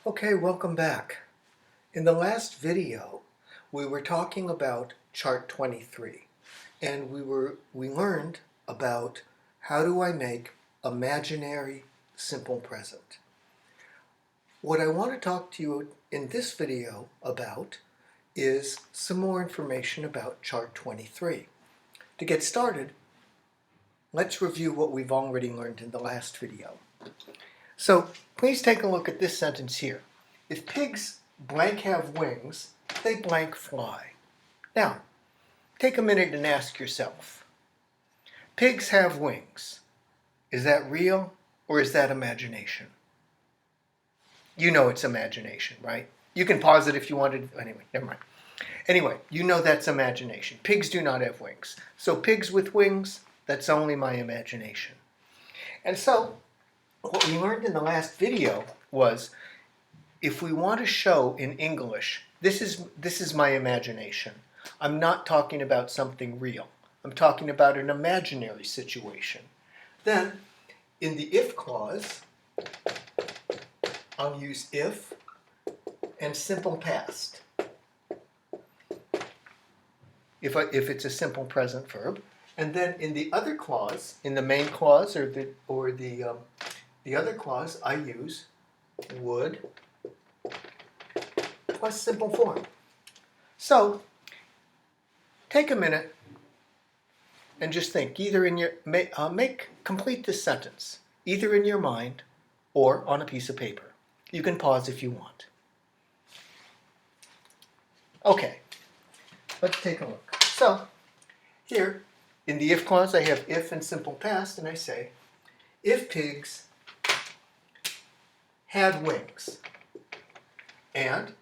Okay, welcome back. In the last video, we were talking about chart 23, and we learned about how do I make imaginary simple present. What I want to talk to you in this video about is some more information about chart 23. To get started, let's review what we've already learned in the last video. So please take a look at this sentence here. If pigs blank have wings, they blank fly. Now, take a minute and ask yourself, pigs have wings. Is that real or is that imagination? You know it's imagination, right? You can pause it if you wanted. Anyway, never mind. Anyway, you know that's imagination. Pigs do not have wings. So pigs with wings, that's only my imagination. And so, what we learned in the last video was if we want to show in English, this is my imagination. I'm not talking about something real. I'm talking about an imaginary situation. Then, in the if clause, I'll use if and simple past. If it's a simple present verb. And then in the other clause, in the main clause or the other clause, I use would plus simple form. So take a minute and just think. Either in your complete this sentence, either in your mind or on a piece of paper. You can pause if you want. Okay, let's take a look. So here in the if clause, I have if and simple past, and I say if pigs had wings. And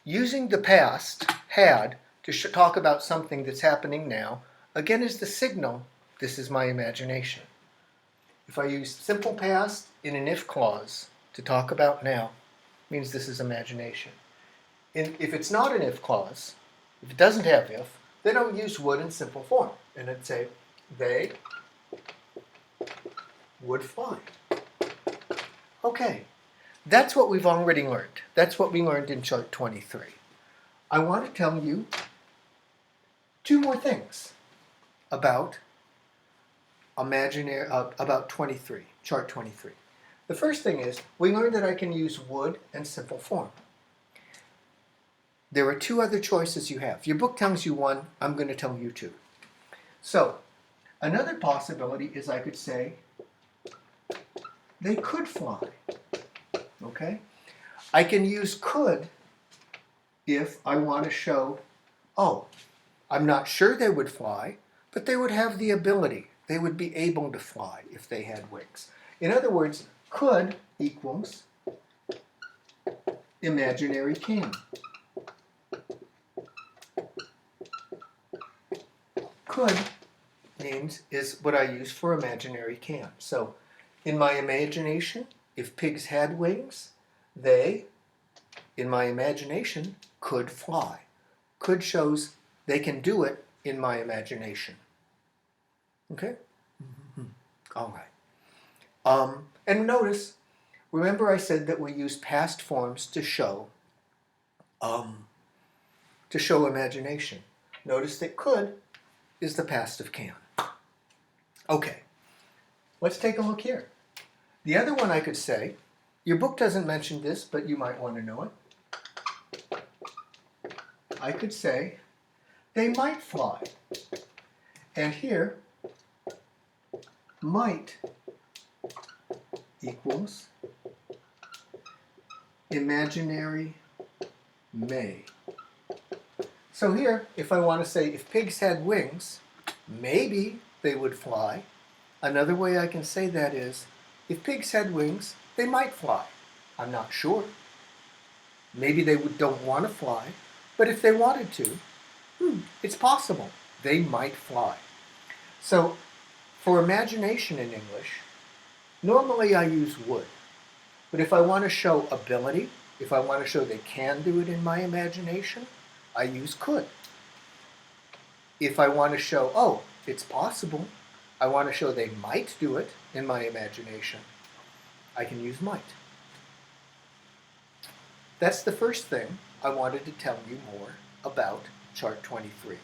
using the past, had, to talk about something that's happening now, again is the signal, this is my imagination. If I use simple past in an if clause to talk about now, means this is imagination. If it's not an if clause, if it doesn't have if, then I'll use would in simple form. And I'd say, they would fly. Okay. That's what we've already learned. That's what we learned in chart 23. I want to tell you two more things about about 23, chart 23. The first thing is we learned that I can use would and simple form. There are two other choices you have. Your book tells you one, I'm going to tell you two. So, another possibility is I could say they could fly. Okay? I can use could if I want to show, oh, I'm not sure they would fly, but they would have the ability. They would be able to fly if they had wings. In other words, could equals imaginary can. Could is what I use for imaginary can. So, in my imagination, if pigs had wings, they, in my imagination, could fly. Could shows they can do it in my imagination. Okay? Mm-hmm. All right. And notice, remember I said that we use past forms to show imagination. Notice that could is the past of can. Okay. Let's take a look here. The other one I could say, your book doesn't mention this, but you might want to know it. I could say, they might fly. And here, might equals imaginary may. So here, if I want to say, if pigs had wings, maybe they would fly. Another way I can say that is, if pigs had wings, they might fly. I'm not sure. Maybe they don't want to fly, but if they wanted to, it's possible. They might fly. So, for imagination in English, normally I use would. But if I want to show ability, if I want to show they can do it in my imagination, I use could. If I want to show, oh, it's possible, I want to show they might do it in my imagination, I can use might. that's the first thing I wanted to tell you more about chart 23.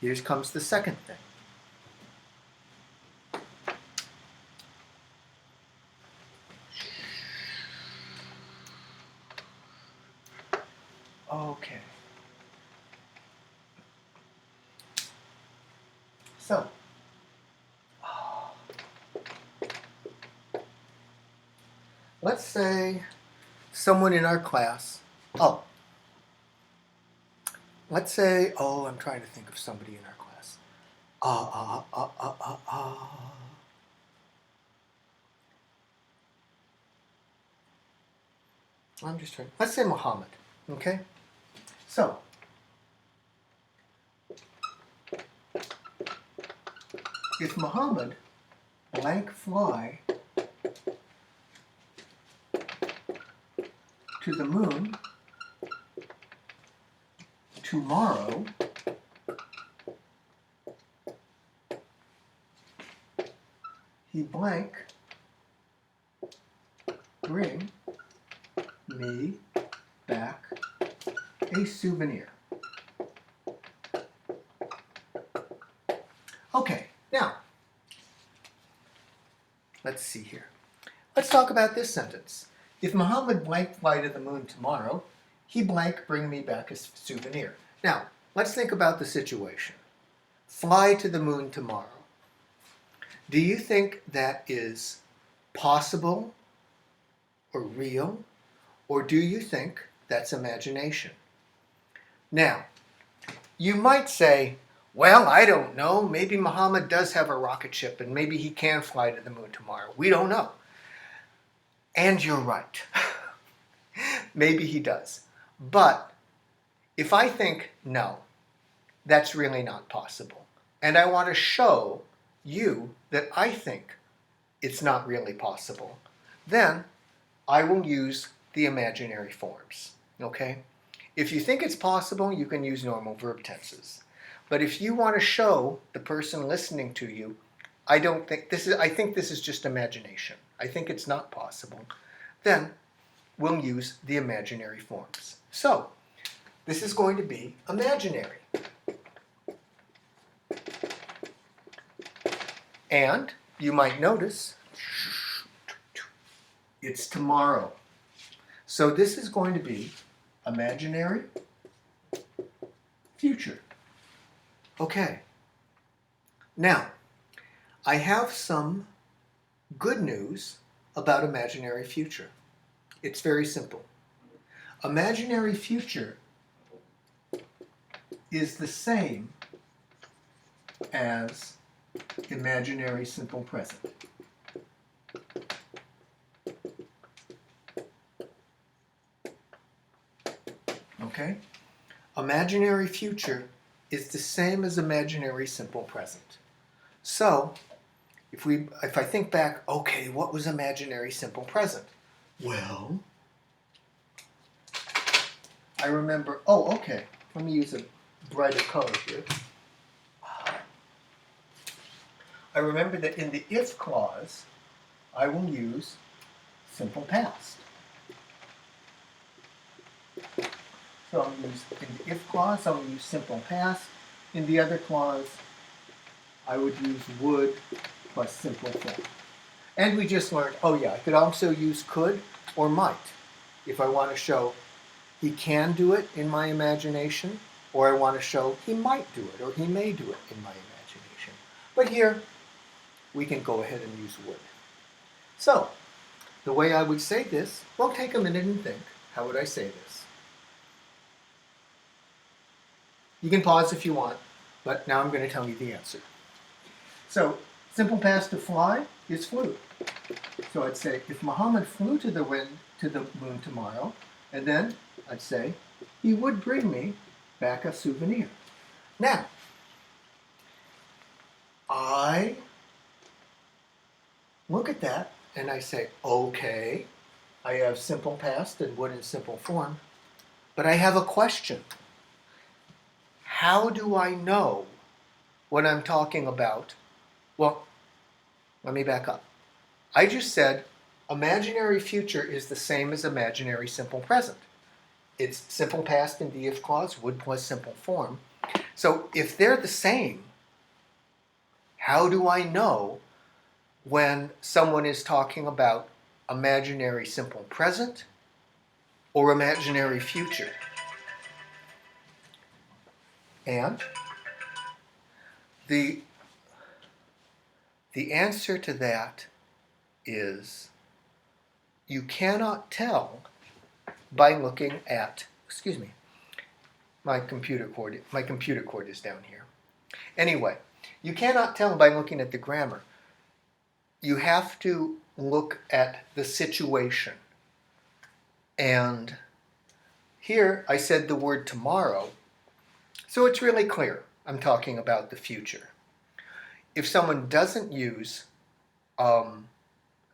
Here comes the second thing. Okay. So, let's say someone in our class, let's say, I'm trying to think of somebody in our class. Let's say Muhammad, okay? So, if Muhammad blank fly to the moon tomorrow, he blank bring me back a souvenir. Okay, now, let's see here. Let's talk about this sentence. If Muhammad blank fly to the moon tomorrow, he blank bring me back a souvenir. Now, let's think about the situation. Fly to the moon tomorrow. Do you think that is possible or real, or do you think that's imagination? Now, you might say, well, I don't know. Maybe Muhammad does have a rocket ship and maybe he can fly to the moon tomorrow. We don't know. And you're right. Maybe he does. But if I think, no, that's really not possible, and I want to show you that I think it's not really possible, then I will use the imaginary forms, okay? If you think it's possible, you can use normal verb tenses. But if you want to show the person listening to you, I think this is just imagination. I think it's not possible. Then we'll use the imaginary forms. So, this is going to be imaginary. And you might notice it's tomorrow. So this is going to be imaginary future. Okay. Now, I have some good news about imaginary future. It's very simple. Imaginary future is the same as imaginary simple present. Okay? Imaginary future is the same as imaginary simple present. So, if I think back, okay, what was imaginary simple present? Well, I remember, okay, let me use a brighter color here. I remember that in the if clause, I will use simple past. So I'll use, in the if clause, I'll use simple past. In the other clause, I would use would plus simple form. And we just learned, I could also use could or might if I want to show he can do it in my imagination, or I want to show he might do it, or he may do it in my imagination. But here, we can go ahead and use would. So, the way I would say this, well, take a minute and think. How would I say this? You can pause if you want, but now I'm going to tell you the answer. So, simple past to fly is flew. So I'd say, if Muhammad flew to the moon tomorrow, and then I'd say, he would bring me back a souvenir. Now, I look at that and I say, okay, I have simple past and would in simple form, but I have a question. How do I know what I'm talking about? Well, let me back up. I just said imaginary future is the same as imaginary simple present. It's simple past in the if clause, would plus simple form. So if they're the same, how do I know when someone is talking about imaginary simple present or imaginary future? And the answer to that is you cannot tell by looking at, excuse me, my computer cord is down here. Anyway, you cannot tell by looking at the grammar. You have to look at the situation. And here I said the word tomorrow, so it's really clear I'm talking about the future. If someone doesn't use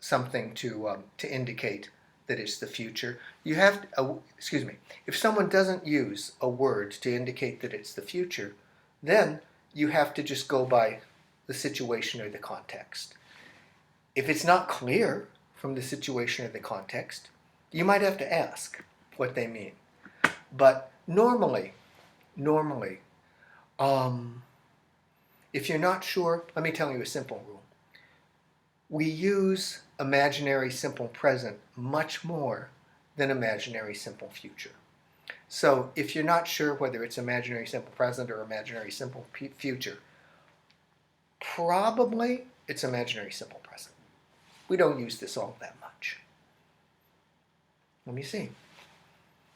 something to indicate that it's the future, you have to, if someone doesn't use a word to indicate that it's the future, then you have to just go by the situation or the context. If it's not clear from the situation or the context, you might have to ask what they mean. But normally, if you're not sure, let me tell you a simple rule. We use imaginary simple present much more than imaginary simple future. So if you're not sure whether it's imaginary simple present or imaginary simple future, probably it's imaginary simple present. We don't use this all that much. Let me see.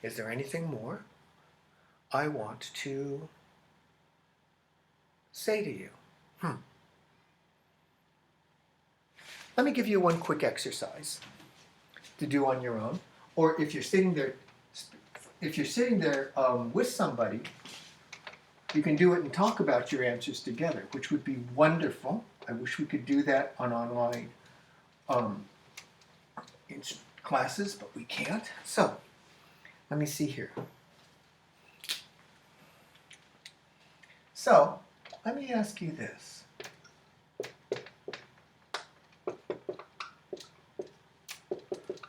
Is there anything more I want to say to you? Let me give you one quick exercise to do on your own, or if you're sitting there, with somebody, you can do it and talk about your answers together, which would be wonderful. I wish we could do that on online classes, but we can't. So, let me see here. So, let me ask you this.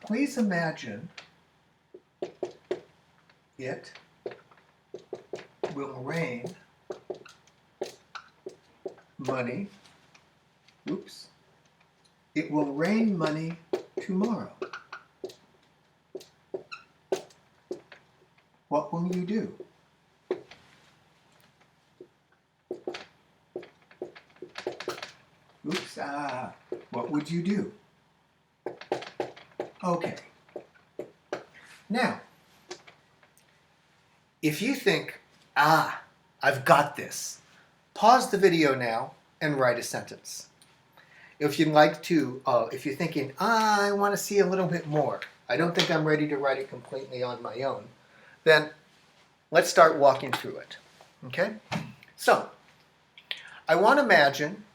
Please imagine it will rain money. Oops. It will rain money tomorrow. What will you do? Oops. What would you do? Okay. Now, if you think, I've got this, pause the video now and write a sentence. If you'd like to, if you're thinking, I want to see a little bit more, I don't think I'm ready to write it completely on my own, then let's start walking through it. Okay? So, I want to imagine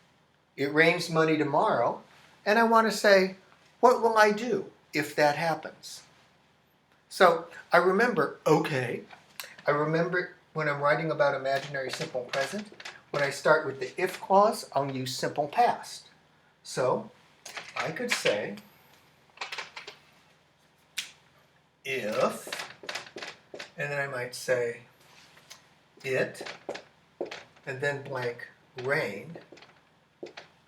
it rains money tomorrow, and I want to say, what will I do if that happens? So I remember when I'm writing about imaginary simple present, when I start with the if clause, I'll use simple past. So I could say, if, and then I might say, it, and then blank, rained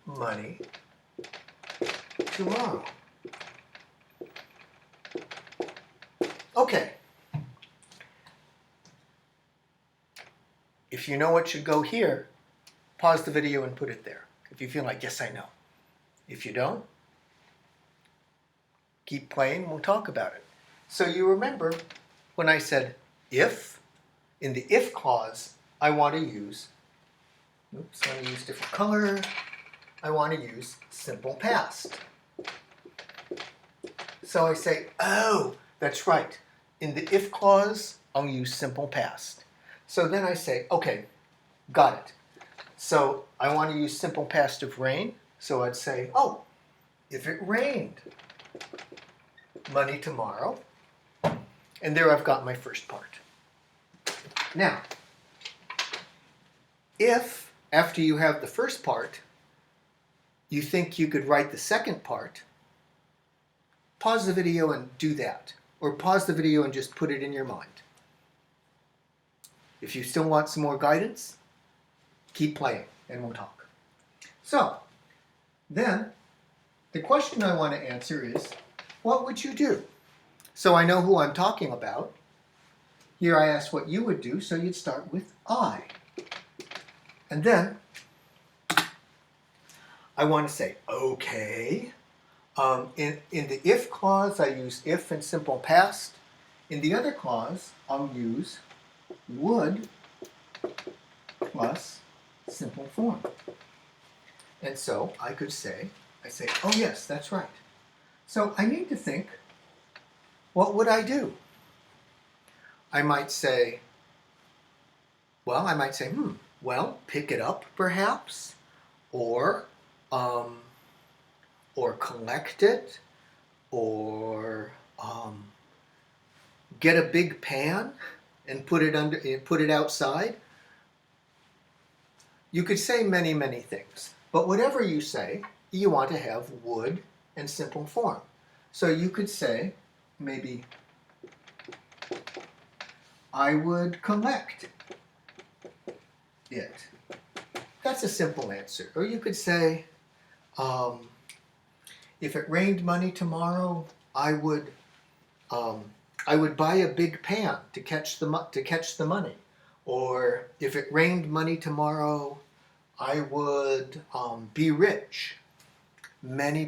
money tomorrow. Okay. If you know what should go here, pause the video and put it there. If you feel like, yes, I know. If you don't, keep playing, we'll talk about it. So you remember when I said if, in the if clause, I want to use, I want to use different color, I want to use simple past. So I say, oh, that's right. In the if clause, I'll use simple past. So then I say, okay, got it. So I want to use simple past of rain. So I'd say, oh, if it rained money tomorrow. And there I've got my first part. Now, if after you have the first part, you think you could write the second part, pause the video and do that. Or pause the video and just put it in your mind. If you still want some more guidance, keep playing and we'll talk. So, then, the question I want to answer is, what would you do? So I know who I'm talking about. Here I asked what you would do, so you'd start with I. And then, I want to say, okay. In the if clause, I use if in simple past. In the other clause, I'll use would plus simple form. And so I could say, oh yes, that's right. So I need to think, what would I do? I might say, well, pick it up perhaps, or collect it, or get a big pan and put it outside. You could say many, many things, but whatever you say, you want to have would and simple form. So you could say, maybe, I would collect it. That's a simple answer. Or you could say, if it rained money tomorrow, I would buy a big pan to catch the money. Or if it rained money tomorrow, I would be rich. Many